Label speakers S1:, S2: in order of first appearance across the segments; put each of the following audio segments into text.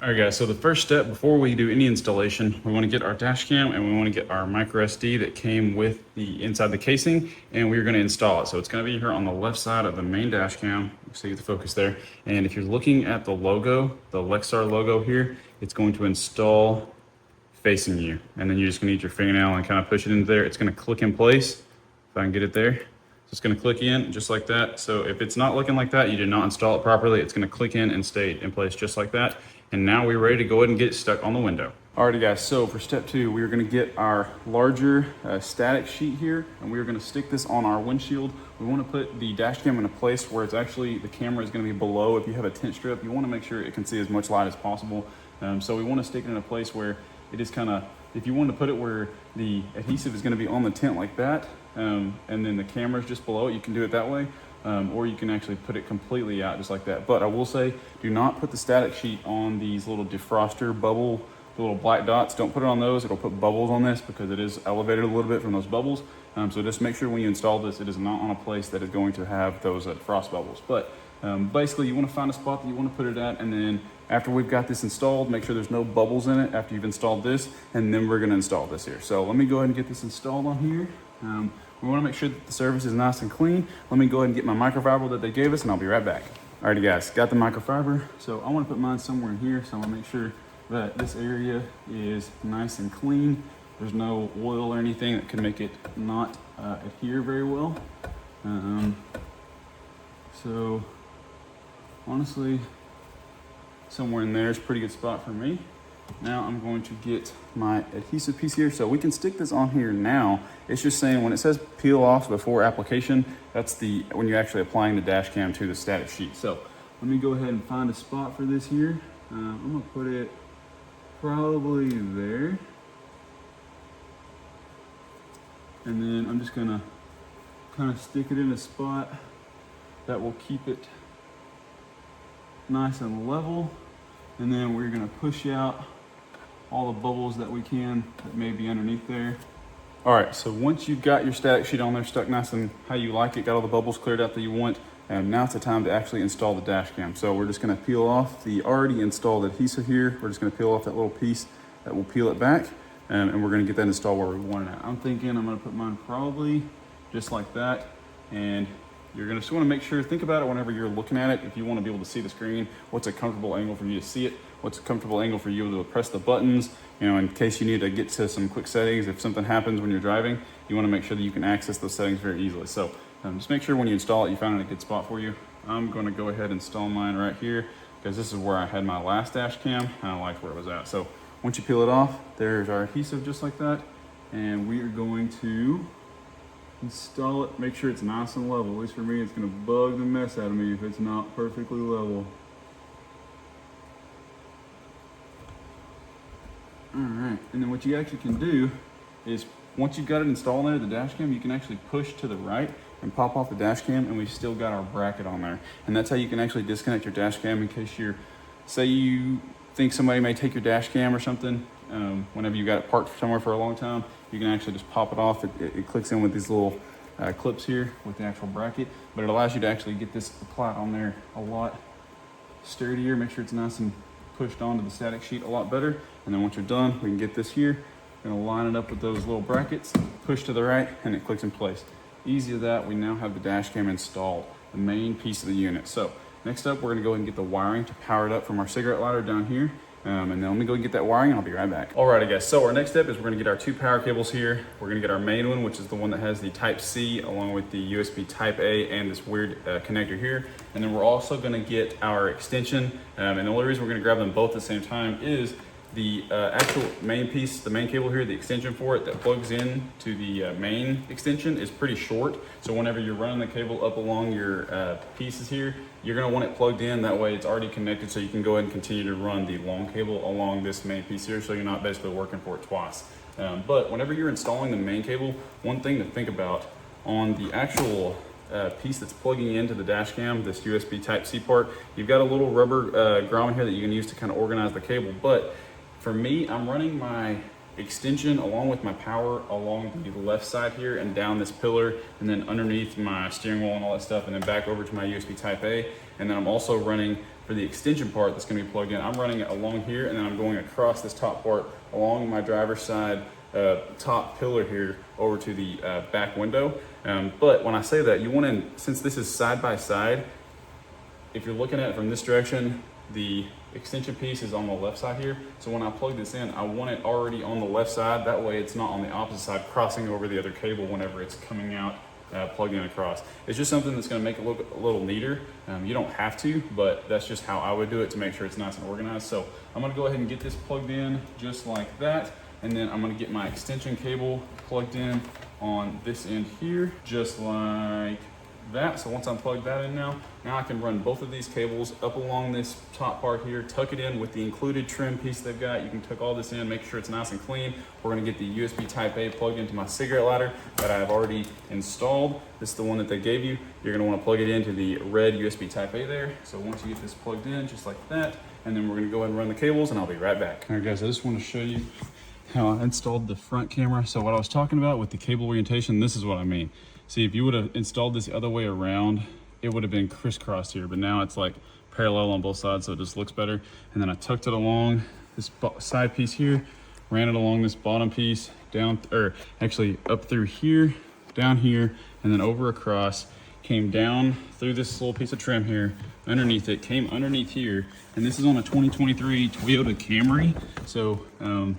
S1: All right guys, so the first step before we do any installation, we want to get our dash cam and we want to get our micro SD that came with the inside the casing, and we're going to install it. So it's going to be here on the left side of the main dash cam. So you get the focus there. And if you're looking at the logo, the Lexar logo here, it's going to install facing you. And then you're just going to use your fingernail and kind of push it into there. It's going to click in place. If I can get it there. So it's going to click in just like that. So if it's not looking like that, you did not install it properly. It's going to click in and stay in place just like that. And now we're ready to go ahead and get it stuck on the window. Alrighty guys, so for step 2, we're going to get our larger static sheet here, and we're going to stick this on our windshield. We want to put the dash cam in a place where it's actually, the camera is going to be below. If you have a tint strip, you want to make sure it can see as much light as possible. So we want to stick it in a place where it is kind of, if you want to put it where the adhesive is going to be on the tint like that, and then the camera is just below it, you can do it that way. Or you can actually put it completely out just like that. But I will say, do not put the static sheet on these little defroster bubble, the little black dots. Don't put it on those. It'll put bubbles on this because it is elevated a little bit from those bubbles. So just make sure when you install this, it is not on a place that is going to have those frost bubbles. But basically, you want to find a spot that you want to put it at, and then after we've got this installed, make sure there's no bubbles in it after you've installed this, and then we're going to install this here. So let me go ahead and get this installed on here. We want to make sure that the surface is nice and clean. Let me go ahead and get my microfiber that they gave us, and I'll be right back. Alrighty guys, got the microfiber. So I want to put mine somewhere in here, so I want to make sure that this area is nice and clean. There's no oil or anything that could make it not adhere very well. So honestly, somewhere in there is a pretty good spot for me. Now I'm going to get my adhesive piece here. So we can stick this on here now. It's just saying when it says peel off before application, that's when you're actually applying the dash cam to the static sheet. So let me go ahead and find a spot for this here. I'm gonna put it probably there. And then I'm just gonna kind of stick it in a spot that will keep it nice and level. And then we're gonna push out all the bubbles that we can that may be underneath there. All right, so once you've got your static sheet on there stuck nice and how you like it, got all the bubbles cleared out that you want, and now it's the time to actually install the dash cam. So we're just gonna peel off the already installed adhesive here. We're just gonna peel off that little piece that will peel it back, and we're gonna get that installed where we want it at. I'm thinking I'm gonna put mine probably just like that, and you're gonna just wanna make sure, think about it whenever you're looking at it. If you wanna be able to see the screen, what's a comfortable angle for you to see it? What's a comfortable angle for you to press the buttons? You know, in case you need to get to some quick settings, if something happens when you're driving, you wanna make sure that you can access those settings very easily. So just make sure when you install it, you find it a good spot for you. I'm gonna go ahead and install mine right here because this is where I had my last dash cam and I liked where it was at. So once you peel it off, there's our adhesive just like that. And we are going to install it, make sure it's nice and level. At least for me, it's gonna bug the mess out of me if it's not perfectly level. All right, and then what you actually can do is once you've got it installed there, the dash cam, you can actually push to the right and pop off the dash cam, and we've still got our bracket on there. And that's how you can actually disconnect your dash cam in case say you think somebody may take your dash cam or something. Whenever you got it parked somewhere for a long time, you can actually just pop it off. It clicks in with these little clips here with the actual bracket, but it allows you to actually get this applied on there a lot sturdier. Make sure it's nice and pushed onto the static sheet a lot better. And then once you're done, we can get this here. We're gonna line it up with those little brackets, push to the right, and it clicks in place. Easy as that, we now have the dash cam installed, the main piece of the unit. So next up, we're gonna go ahead and get the wiring to power it up from our cigarette lighter down here. And then let me go and get that wiring and I'll be right back. Alrighty guys, so our next step is we're gonna get our 2 power cables here. We're gonna get our main one, which is the one that has the Type C along with the USB Type A and this weird connector here. And then we're also gonna get our extension. And the only reason we're gonna grab them both at the same time is the actual main piece, the main cable here, the extension for it that plugs in to the main extension is pretty short. So whenever you're running the cable up along your pieces here, you're gonna want it plugged in. That way it's already connected so you can go ahead and continue to run the long cable along this main piece here so you're not basically working for it twice. But whenever you're installing the main cable, one thing to think about on the actual piece that's plugging into the dash cam, this USB Type C part, you've got a little rubber grommet here that you can use to kind of organize the cable. But for me, I'm running my extension along with my power along the left side here and down this pillar and then underneath my steering wheel and all that stuff and then back over to my USB Type A. And then I'm also running for the extension part that's going to be plugged in, I'm running it along here, and then I'm going across this top part along my driver's side top pillar here over to the back window. But when I say that, you want to, since this is side by side, if you're looking at it from this direction, the extension piece is on the left side here. So when I plug this in, I want it already on the left side. That way it's not on the opposite side crossing over the other cable whenever it's coming out plugged in across. It's just something that's going to make it a little neater. You don't have to, but that's just how I would do it to make sure it's nice and organized. So I'm going to go ahead and get this plugged in just like that. And then I'm going to get my extension cable plugged in on this end here, just like that. So once I'm plugged that in now I can run both of these cables up along this top part here, tuck it in with the included trim piece they've got. You can tuck all this in, make sure it's nice and clean. We're going to get the USB Type A plugged into my cigarette lighter that I've already installed. This is the one that they gave you. You're going to want to plug it into the red USB Type A there. So once you get this plugged in just like that, and then we're going to go ahead and run the cables, and I'll be right back. All right guys, I just want to show you how I installed the front camera. So what I was talking about with the cable orientation, this is what I mean. See, if you would have installed this the other way around, it would have been crisscrossed here, but now it's like parallel on both sides, so it just looks better. And then I tucked it along this side piece here, ran it along this bottom piece, down, or actually up through here, down here, and then over across, came down through this little piece of trim here, underneath it, came underneath here, and this is on a 2023 Toyota Camry. So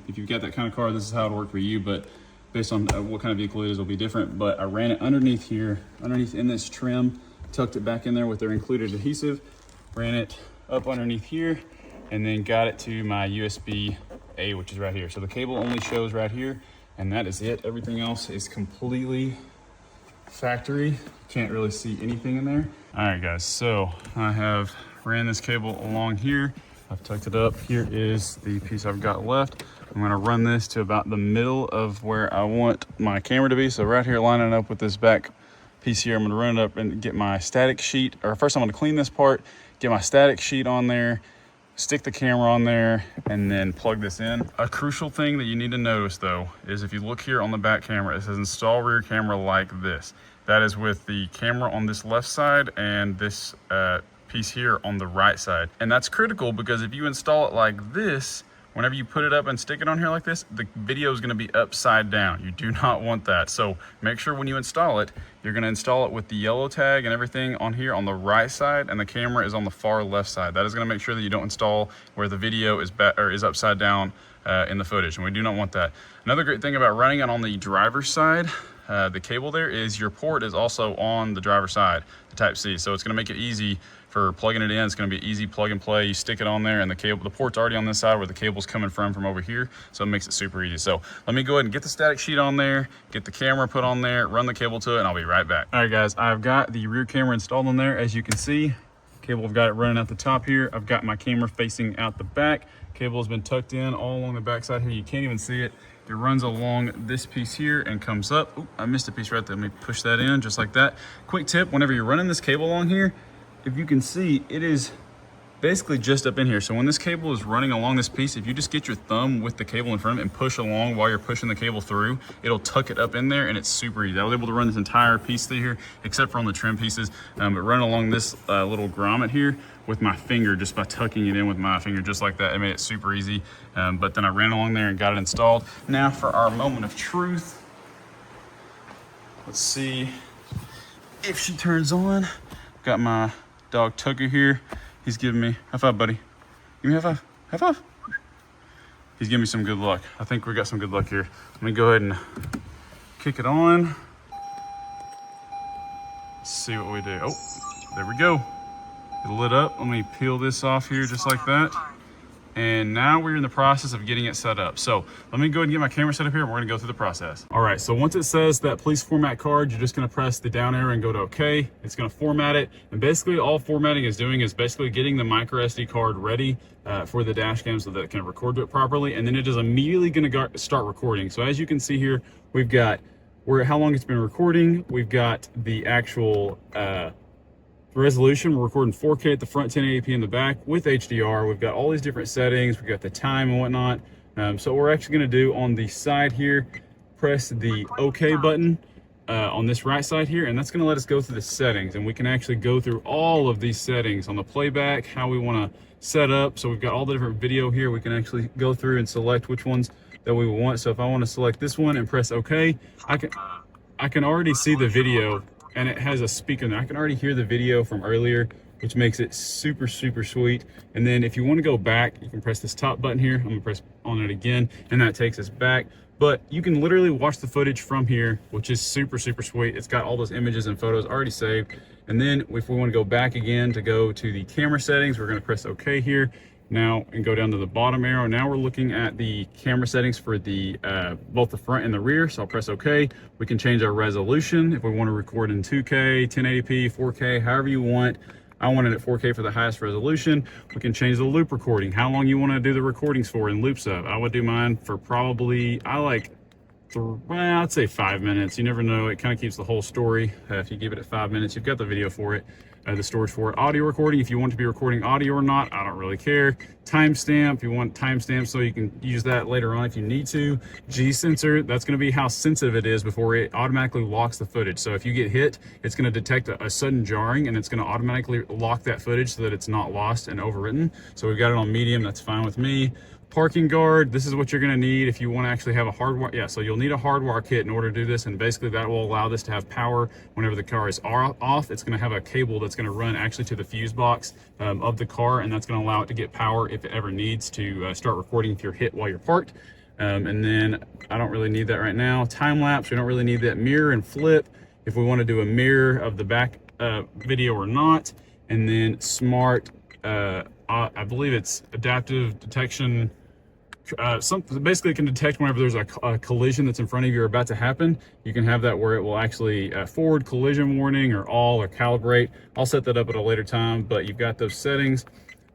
S1: if you've got that kind of car, this is how it'll work for you, but based on what kind of vehicle it is, it'll be different. But I ran it underneath here, underneath in this trim, tucked it back in there with their included adhesive, ran it up underneath here, and then got it to my USB A, which is right here. So the cable only shows right here, and that is it. Everything else is completely factory. Can't really see anything in there. All right guys, so I have ran this cable along here. I've tucked it up. Here is the piece I've got left. I'm gonna run this to about the middle of where I want my camera to be. So right here, lining up with this back piece here, I'm gonna run it up and get my static sheet, or first I'm gonna clean this part, get my static sheet on there, stick the camera on there, and then plug this in. A crucial thing that you need to notice though, is if you look here on the back camera, it says install rear camera like this. That is with the camera on this left side and this piece here on the right side. And that's critical because if you install it like this, whenever you put it up and stick it on here like this, the video is going to be upside down. You do not want that. So make sure when you install it, you're going to install it with the yellow tag and everything on here on the right side, and the camera is on the far left side. That is going to make sure that you don't install where the video is upside down in the footage, and we do not want that. Another great thing about running it on the driver's side, the cable there, is your port is also on the driver's side, the Type C. So it's going to make it easy for plugging it in. It's going to be easy plug and play. You stick it on there, and the port's already on this side where the cable's coming from over here. So it makes it super easy. So let me go ahead and get the static sheet on there, get the camera put on there, run the cable to it, and I'll be right back. All right, guys, I've got the rear camera installed on there. As you can see, cable, I've got it running out the top here. I've got my camera facing out the back. Cable has been tucked in all along the back side here. You can't even see it. It runs along this piece here and comes up. Ooh, I missed a piece right there. Let me push that in just like that. Quick tip, whenever you're running this cable along here, if you can see, it is basically just up in here. So when this cable is running along this piece, if you just get your thumb with the cable in front of it and push along while you're pushing the cable through, it'll tuck it up in there, and it's super easy. I was able to run this entire piece through here, except for on the trim pieces, but running along this little grommet here with my finger, just by tucking it in with my finger, just like that, it made it super easy. But then I ran along there and got it installed. Now for our moment of truth. Let's see if she turns on. Got my dog Tucker here. He's giving me, high five, buddy. Give me a high five, high five. He's giving me some good luck. I think we got some good luck here. Let me go ahead and kick it on. Let's see what we do. Oh, there we go. It lit up. Let me peel this off here just like that. And now we're in the process of getting it set up. So let me go ahead and get my camera set up here, and we're gonna go through the process. All right, so once it says that please format card, you're just gonna press the down arrow and go to okay. It's gonna format it. And basically all formatting is doing is basically getting the micro SD card ready for the dash cam so that it can record to it properly. And then it is immediately gonna start recording. So as you can see here, we've got how long it's been recording. We've got the actual, resolution. We're recording 4K at the front, 1080p in the back with HDR. We've got all these different settings. We've got the time and whatnot. So what we're actually going to do on the side here, press the OK button, on this right side here, and that's going to let us go through the settings, and we can actually go through all of these settings on the playback, how we want to set up. So we've got all the different video here. We can actually go through and select which ones that we want. So if I want to select this one and press OK, I can already see the video, and it has a speaker in there. I can already hear the video from earlier, which makes it super sweet. And then if you want to go back, you can press this top button here. I'm gonna press on it again, and that takes us back. But you can literally watch the footage from here, which is super sweet. It's got all those images and photos already saved. And then if we want to go back again to go to the camera settings, we're going to press OK here now and go down to the bottom arrow. Now we're looking at the camera settings for the both the front and the rear. So I'll press OK. We can change our resolution if we want to record in 2K, 1080p, 4K, however you want. I want it at 4K for the highest resolution. We can change the loop recording, how long you want to do the recordings for in loops of. I would do mine for probably, I'd say 5 minutes. You never know. It kind of keeps the whole story. If you give it at 5 minutes, you've got the video for it, the storage for it. Audio recording, if you want to be recording audio or not, I don't really care. Timestamp, you want timestamp so you can use that later on if you need to. G sensor, that's going to be how sensitive it is before it automatically locks the footage. So if you get hit, it's going to detect a sudden jarring, and it's going to automatically lock that footage so that it's not lost and overwritten. So we've got it on medium. That's fine with me. Parking guard, this is what you're going to need if you want to actually have a hardwire. Yeah, so you'll need a hardwire kit in order to do this, and basically that will allow this to have power whenever the car is off. It's going to have a cable that's going to run actually to the fuse box of the car, and that's going to allow it to get power if it ever needs to start recording if you're hit while you're parked. And then I don't really need that right now. Time lapse, we don't really need that. Mirror and flip, if we want to do a mirror of the back video or not. And then smart, I believe it's adaptive detection. Basically, it can detect whenever there's a collision that's in front of you or about to happen. You can have that where it will actually forward collision warning or all or calibrate. I'll set that up at a later time, but you've got those settings.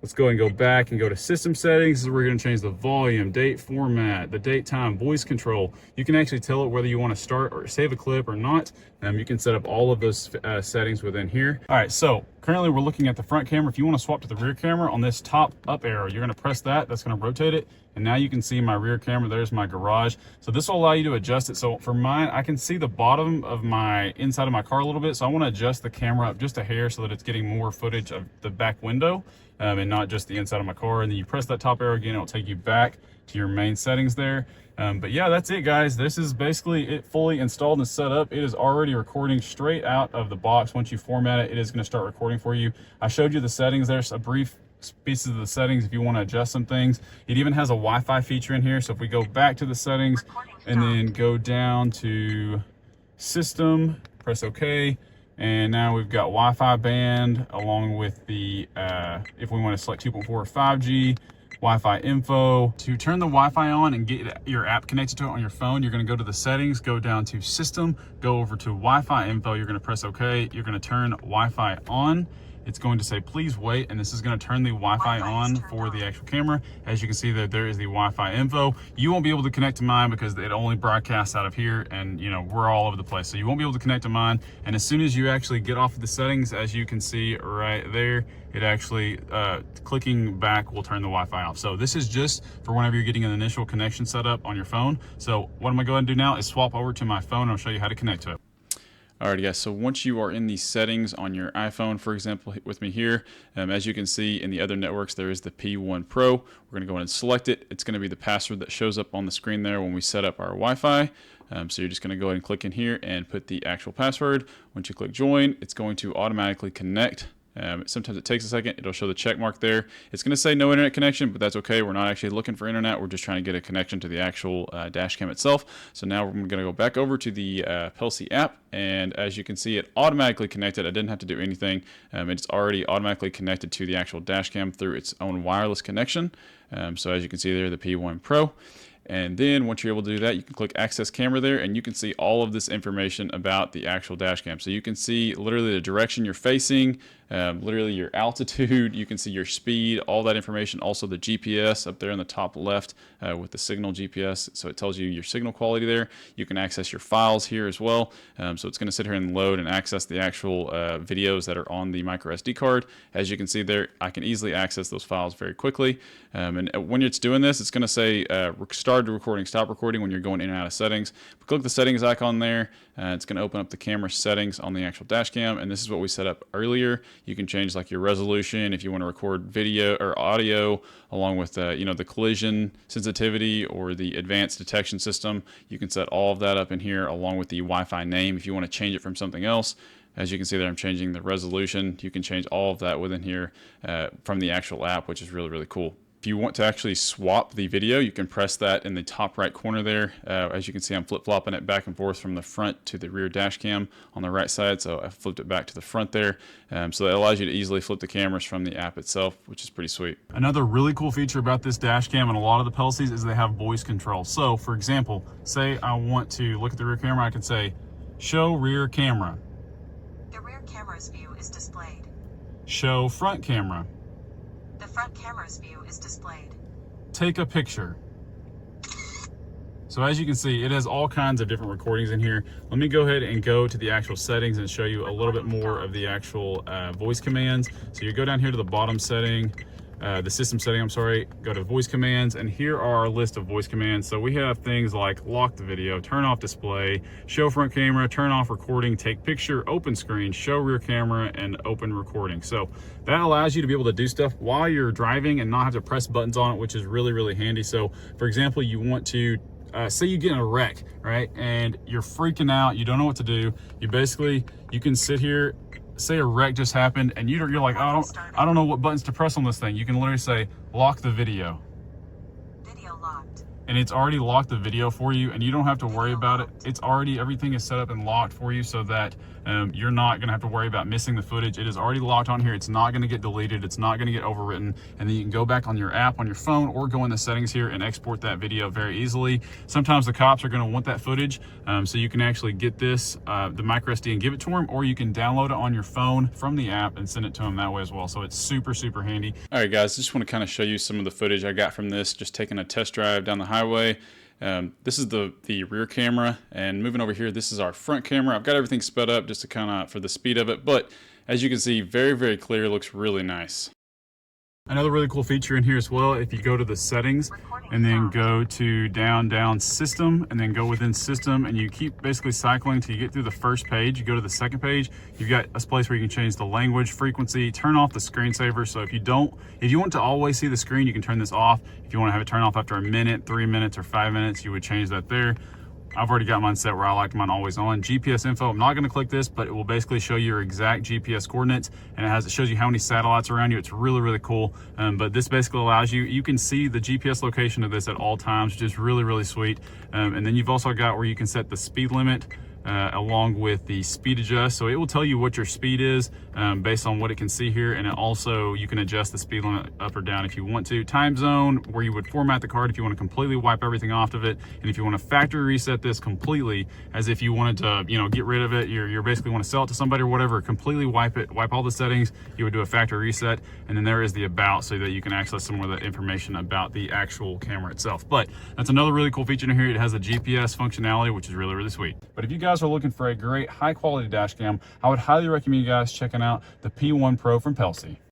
S1: Let's go and go back and go to system settings. This is where we're going to change the volume, date format, the date time, voice control. You can actually tell it whether you want to start or save a clip or not. You can set up all of those settings within here. All right, so currently we're looking at the front camera. If you want to swap to the rear camera, on this top up arrow, you're going to press that. That's going to rotate it. And now you can see my rear camera. There's my garage. So this will allow you to adjust it. So for mine, I can see the bottom of my inside of my car a little bit. So I want to adjust the camera up just a hair so that it's getting more footage of the back window. And not just the inside of my car. And then you press that top arrow again, it'll take you back to your main settings there. But yeah, that's it, guys. This is basically it fully installed and set up. It is already recording straight out of the box. Once you format it, it is going to start recording for you. I showed you the settings. There's a brief pieces of the settings if you want to adjust some things. It even has a Wi-Fi feature in here. So if we go back to the settings and then go down to system, press OK. And now we've got Wi-Fi band along with the, if we want to select 2.4 or 5G, Wi-Fi info. To turn the Wi-Fi on and get your app connected to it on your phone, you're going to go to the settings, go down to system, go over to Wi-Fi info. You're going to press OK. You're going to turn Wi-Fi on. It's going to say, please wait, and this is going to turn the Wi-Fi on for the actual camera. As you can see, there is the Wi-Fi info. You won't be able to connect to mine because it only broadcasts out of here, and you know we're all over the place, so you won't be able to connect to mine. And as soon as you actually get off of the settings, as you can see right there, it actually clicking back will turn the Wi-Fi off. So this is just for whenever you're getting an initial connection set up on your phone. So what I'm gonna go ahead and do now is swap over to my phone, and I'll show you how to connect to it. Alright guys, so once you are in the settings on your iPhone, for example, with me here, as you can see in the other networks, there is the P1 Pro. We're going to go ahead and select it. It's going to be the password that shows up on the screen there when we set up our Wi-Fi. So you're just going to go ahead and click in here and put the actual password. Once you click join, it's going to automatically connect. Sometimes it takes a second. It'll show the check mark there. It's going to say no internet connection, but that's okay. We're not actually looking for internet. We're just trying to get a connection to the actual dash cam itself. So now we're going to go back over to the Pelsee app, and as you can see, it automatically connected. I didn't have to do anything. It's already automatically connected to the actual dash cam through its own wireless connection. So as you can see there, the P1 Pro. And then once you're able to do that, you can click access camera there, and you can see all of this information about the actual dash cam. So you can see literally the direction you're facing, literally your altitude, you can see your speed, all that information. Also the GPS up there in the top left with the signal GPS. So it tells you your signal quality there. You can access your files here as well. So it's going to sit here and load and access the actual videos that are on the micro SD card. As you can see there, I can easily access those files very quickly. And when it's doing this, it's going to say start recording, stop recording when you're going in and out of settings. But click the settings icon there. It's going to open up the camera settings on the actual dash cam, and this is what we set up earlier. You can change like your resolution if you want to record video or audio, along with the collision sensitivity or the advanced detection system. You can set all of that up in here, along with the Wi-Fi name if you want to change it from something else. As you can see there, I'm changing the resolution. You can change all of that within here from the actual app, which is really, really cool. If you want to actually swap the video, you can press that in the top right corner there. As you can see, I'm flip-flopping it back and forth from the front to the rear dash cam on the right side, so I flipped it back to the front there. So that allows you to easily flip the cameras from the app itself, which is pretty sweet. Another really cool feature about this dash cam and a lot of the Pelsees is they have voice control. So, for example, say I want to look at the rear camera, I can say, show rear camera.
S2: The rear camera's view is displayed.
S1: Show front camera.
S2: The front camera's view is displayed.
S1: Take a picture. So as you can see, it has all kinds of different recordings in here. Let me go ahead and go to the actual settings and show you a little bit more of the actual voice commands. So you go down here to the bottom setting, the system setting, I'm sorry, go to voice commands, and here are our list of voice commands. So we have things like lock the video, turn off display, show front camera, turn off recording, take picture, open screen, show rear camera, and open recording. So that allows you to be able to do stuff while you're driving and not have to press buttons on it, which is really, really handy. So for example, you want to say you get in a wreck, right? And you're freaking out, you don't know what to do. You can sit here, say a wreck just happened, and you're like, oh, I don't know what buttons to press on this thing. You can literally say, lock the video.
S2: Video locked.
S1: And it's already locked the video for you, and you don't have to worry about it. It's already, everything is set up and locked for you so that you're not gonna have to worry about missing the footage. It is already locked on here. It's not gonna get deleted. It's not gonna get overwritten. And then you can go back on your app on your phone or go in the settings here and export that video very easily. Sometimes the cops are gonna want that footage. So you can actually get this, the micro SD, and give it to them, or you can download it on your phone from the app and send it to them that way as well. So it's super, super handy. All right, guys, just wanna kind of show you some of the footage I got from this, just taking a test drive down the highway. This is the rear camera, and moving over here, this is our front camera. I've got everything sped up just to kind of for the speed of it, but as you can see, very, very clear, looks really nice. Another really cool feature in here as well, if you go to the settings and then go to down system, and then go within system, and you keep basically cycling till you get through the first page. You go to the second page, you've got a place where you can change the language, frequency, turn off the screensaver. So if you want to always see the screen, you can turn this off. If you want to have it turn off after a minute, 3 minutes, or 5 minutes, you would change that there. I've already got mine set where I like mine always on. GPS info, I'm not gonna click this, but it will basically show you your exact GPS coordinates, and it shows you how many satellites are around you. It's really, really cool. But this basically allows you can see the GPS location of this at all times, which is really, really sweet. And then you've also got where you can set the speed limit, along with the speed adjust. So it will tell you what your speed is based on what it can see here, and it also, you can adjust the speed limit up or down if you want to. Time zone, where you would format the card if you want to completely wipe everything off of it, and if you want to factory reset this completely, as if you wanted to get rid of it, you're basically want to sell it to somebody or whatever, completely wipe all the settings, you would do a factory reset. And then there is the about, so that you can access some of the information about the actual camera itself. But that's another really cool feature in here. It has a GPS functionality, which is really, really sweet. But if you guys are looking for a great high quality dash cam, I would highly recommend you guys checking out the P1 Pro from Pelsee.